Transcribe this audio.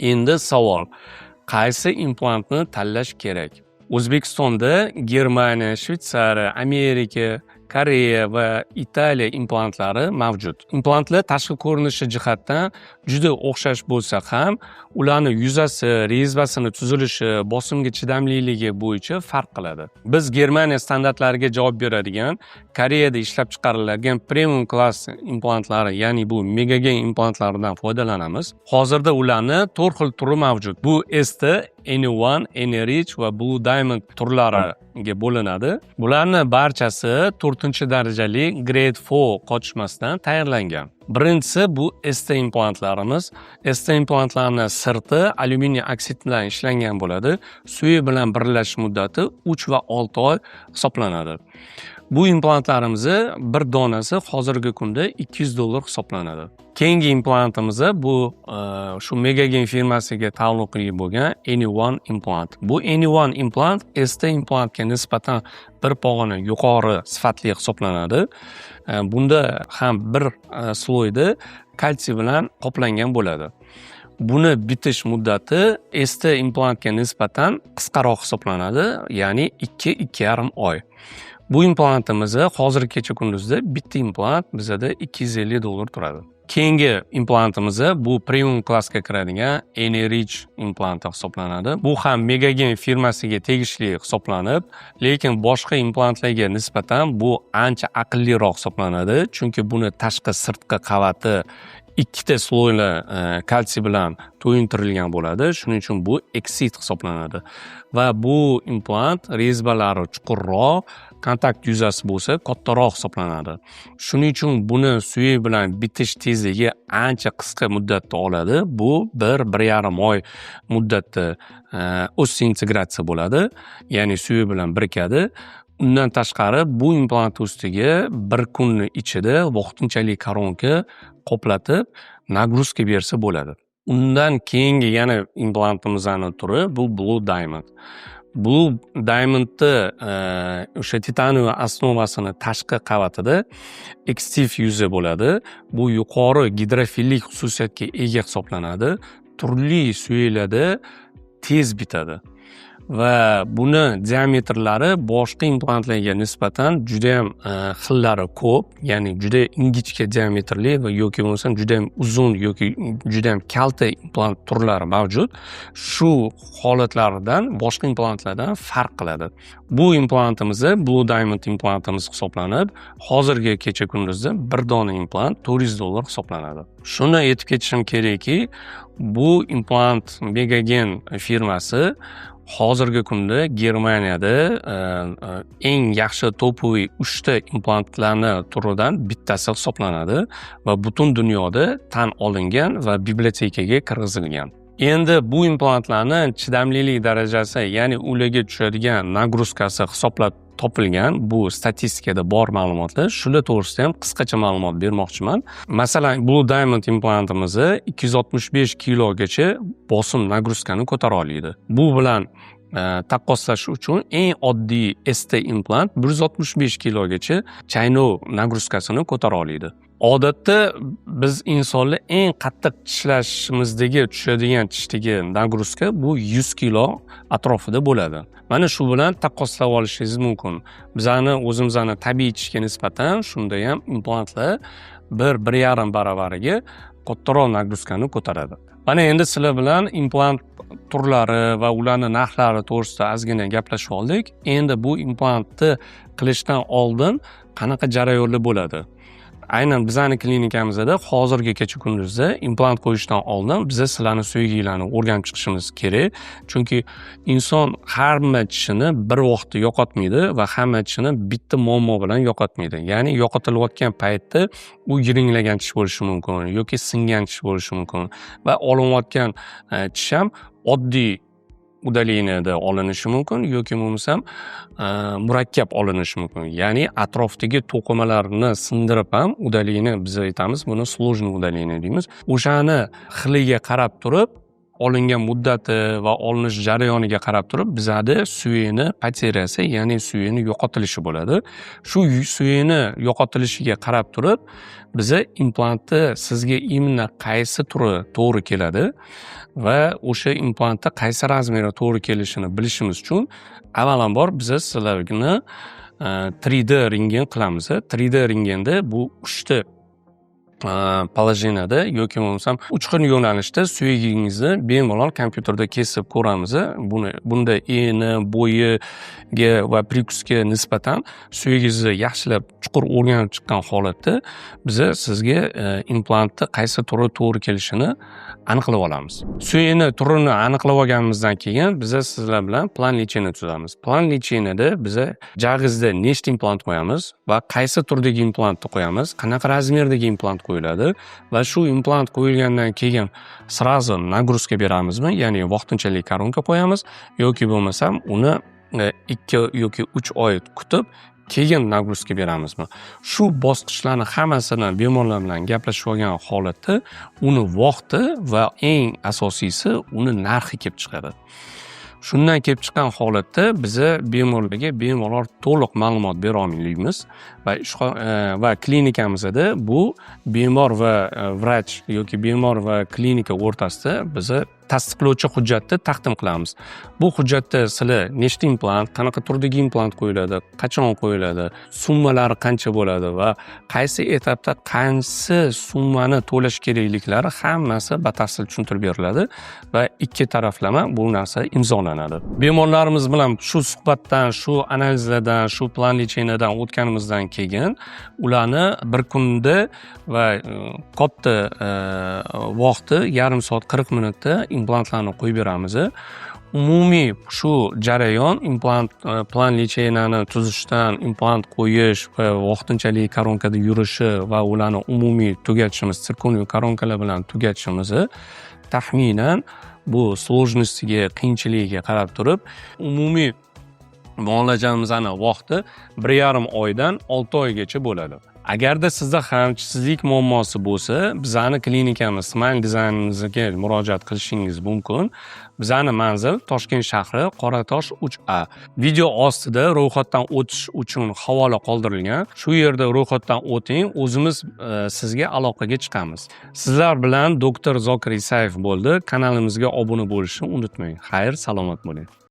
Endi savol, qaysi implantni tanlash kerak? O'zbekistonda Germaniya, Shvetsariya, Amerika, Koreya va Italiya implantlari mavjud. Implantlar tashqi ko'rinishi jihatdan juda o'xshash bo'lsa ham, ularning yuzasi, rezbasini tuzilishi, bosimga chidamliligi bo'yicha farq qiladi. Biz Germaniya standartlariga javob beradigan, Koreyada ishlab chiqarilgan premium klass implantlari, ya'ni bu Megagen implantlaridan foydalanamiz. Hozirda ularning 4 xil turi mavjud. Bu ST, N1, N-Rich va Blue Diamond turlariga bo'linadi. Bularning barchasi 4-darajali Grade 4 qotishmasidan tayyorlangan. Birinchisi bu ST implantlarimiz. ST implantlarning sirti alyuminiy oksid bilan ishlangan bo'ladi. Suvi bilan birlashish muddati 3 va 6 oy hisoblanadi. Bu implantlarimizni bir donasi hozirgi kunda $200 hisoblanadi. Keyingi implantimiz bu shu Megagen firmasiga taalluqli bo'lgan N1 implant. Bu N1 implant ST implantga nisbatan bir pog'ona yuqori sifatli hisoblanadi. Bunda ham bir sloyda kalsiy bilan qoplangan bo'ladi. Buni bitish muddati ST implantga nisbatan qisqaroq hisoblanadi, ya'ni 2-2,5 oy. Bu implantimiz hozirgi kecha kunduzda bitta implant bizada $250 turadi. Keyingi implantimiz bu premium klassga kiradigan N-Rich implanti hisoblanadi. Bu ham Megagen firmasiga tegishli hisoblanib, lekin boshqa implantlarga nisbatan bu ancha aqlliroq hisoblanadi, chunki buni tashqi sirtqi qavati ikkita sloyli kalsiy bilan to'yintirilgan bo'ladi. Shuning uchun bu Exit hisoblanadi. Va bu implant rezbalari chuqurroq, kontakt yuzasi bo'lsa kattaroq hisoblanadi. Shuning uchun buni suvi bilan bitish tezligi ancha qisqa muddatda oladi. Bu 1-1,5 oy muddatda osseintegratsiya bo'ladi, ya'ni suvi bilan birikadi. Undan tashqari bu implant ustiga bir kunni ichida vaqtinchalik koronka qoplatib nagruzka bersa bo'ladi. Undan keyingi yana implantimizning turi bu Blue Diamond. Blue Diamondni o'sha titanium osnovasini tashqi qavatida ekstiv yuzi bo'ladi. Bu yuqori gidrofillik xususiyatga ega hisoblanadi. Turli suylarda tez bitadi. Va buni diametrlari boshqa implantlarga nisbatan juda ham xillari ko'p, ya'ni juda ingichka diametrli va yoki bo'lmasa juda ham uzun yoki juda ham kalta implant turlari mavjud. Shu holatlardan boshqa implantlardan farq qiladi. Bu implantimiz Blue Diamond implantimiz hisoblanib, hozirgi kecha kunduzda bir dona implant $400 hisoblanadi. Shuni aytib ketishim kerakki, bu implant Megagen firmasi hozirgi kunda Germaniyada eng yaxshi topoviy 3 ta implantlarni turidan bittasi hisoblanadi va butun dunyoda tan olingan va bibliotekaga kirgizilgan. Endi bu implantlarni chidamlilik darajasi, ya'ni ularga tushadigan nagruzkasi hisoblab topilgan. Bu statistikada bor ma'lumotlar. Shular to'g'risida ham qisqacha ma'lumot bermoqchiman. Masalan, Blue Diamond implantimiz 265 kilogacha bosim nagruzkani ko'tara oladi. Bu bilan taqqoslash uchun eng oddiy ST implant 165 kilogacha chaynov nagruzkasini ko'tara oladi. Odatda biz insonlar eng qattiq tishlashimizdagi tushadigan tishdagi nagruzka bu 100 kilo atrofida bo'ladi. Mana shu bilan taqqoslab olishingiz mumkin. Bizani o'zimizni tabiiy tishga nisbatan shunda ham implantlar 1-1,5 baravariga kattaroq nagruzkani ko'taradi. Mana endi sizlar bilan implant turlari va ularning narxlari to'g'risida ozgina gaplashib oldik. Endi bu implantni qilishdan oldin qanaqa jarayonlar bo'ladi? Aynan bizning klinikamizda hozirgi kecha kunduzda implant qo'yishdan oldin biz sizlarning suyuqlarni o'rganib chiqishimiz kerak. Chunki inson hamma tishini bir vaqtda yo'qotmaydi va hamma tishini bitta muammo bilan yo'qotmaydi. Ya'ni yo'qotilayotgan paytda u yiringlagan tish bo'lishi mumkin yoki singan tish bo'lishi mumkin va olinayotgan tish ham oddiy udaleniyada olinishi mumkin yoki bo'lmasam murakkab olinishi mumkin. Ya'ni atrofdagi to'qimalarni sindirib ham udaleniya biz aytamiz, buni sложный udaleniya deymiz. O'shani xiliga qarab turib olingan muddati va olinish jarayoniga qarab turib bizada suyini poteriyasi, ya'ni suyini yo'qotilishi bo'ladi. Shu suyini yo'qotilishiga qarab turib biza implantni sizga imенно qaysi turi to'g'ri keladi va o'sha implantni qaysi razmeri to'g'ri kelishini bilishimiz uchun avvalambor biza sizlarni 3D rentgen qilamiz. 3D rentgenda bu uchta положенияda yoki bo'lmasam uch xil yo'nalishda suyagingizni bemalol kompyuterda kesib ko'ramiz. Bunda eni, bo'yiga va prikusga nisbatan suyagingizni yaxshilab chuqur o'rganib chiqqan holatda biza sizga implantni qaysi turi to'g'ri kelishini aniqlab olamiz. Suyini turini aniqlab olganimizdan keyin biza sizlar bilan plan lecheniya tuzamiz. Plan lecheniyada biza jag'izda nechta implant qo'yamiz va qaysi turdagi implantni qo'yamiz, qanaqa razmerdagi implant qo'yiladi va shu implant qo'yilgandan keyin srazu nagruzka beramizmi, ya'ni vaqtinchalik koronka qo'yamiz yoki bo'lmasam uni 2 yoki 3 oy kutib keyin nagruzka beramizmi. Shu bosqichlarni hammasini bemorlar bilan gaplashib olgan holatda uni vaqti va eng asosiysi uni narxi kelib chiqadi. Shundan kelib chiqqan holatda biza bemorlarga bemalol to'liq ma'lumot bera olmaymiz va klinikamizda bu bemor va vrach yoki bemor va klinika o'rtasida biza tasdiqlovchi hujjatni taqdim qilamiz. Bu hujjatda sizlar nechta implant, qanaqa turdagi implant qo'yiladi, qachon qo'yiladi, summalari qancha bo'ladi va qaysi etapda qaysi summani to'lash kerakliklari hammasi batafsil tushuntirib beriladi va ikki taraflama bu narsa imzolanadi. Bemorlarimiz bilan shu suhbatdan, shu analizlardan, shu plan lecheniyadan o'tganimizdan keyin ularni bir kunda va katta vaqti yarim soat 40 minutda implantlarni qo'yib beramiz. Umumiy shu jarayon plan lecheniyani tuzishdan implant qo'yish va vaqtinchalik koronkada yurishi va ularni umumiy tugatishimiz, sirkoniy koronkalar bilan tugatishimiz taxminan bu sложностiga, qiyinchiligiga qarab turib umumiy muolajamizning vaqti 1,5 oydan 6 oygacha bo'ladi. Agarda sizda ham chizlik muammosi bo'lsa, bizani klinikamiz Smile Design'imizga murojaat qilishingiz mumkin. Bizani manzil Toshkent shahri, Qoratosh 3A. Video ostida ro'yxatdan o'tish uchun havola qoldirilgan. Shu yerda ro'yxatdan o'ting, o'zimiz sizga aloqaga chiqamiz. Sizlar bilan doktor Zokir Isayev bo'ldi. Kanalimizga obuna bo'lishni unutmang. Xayr, salomat bo'ling.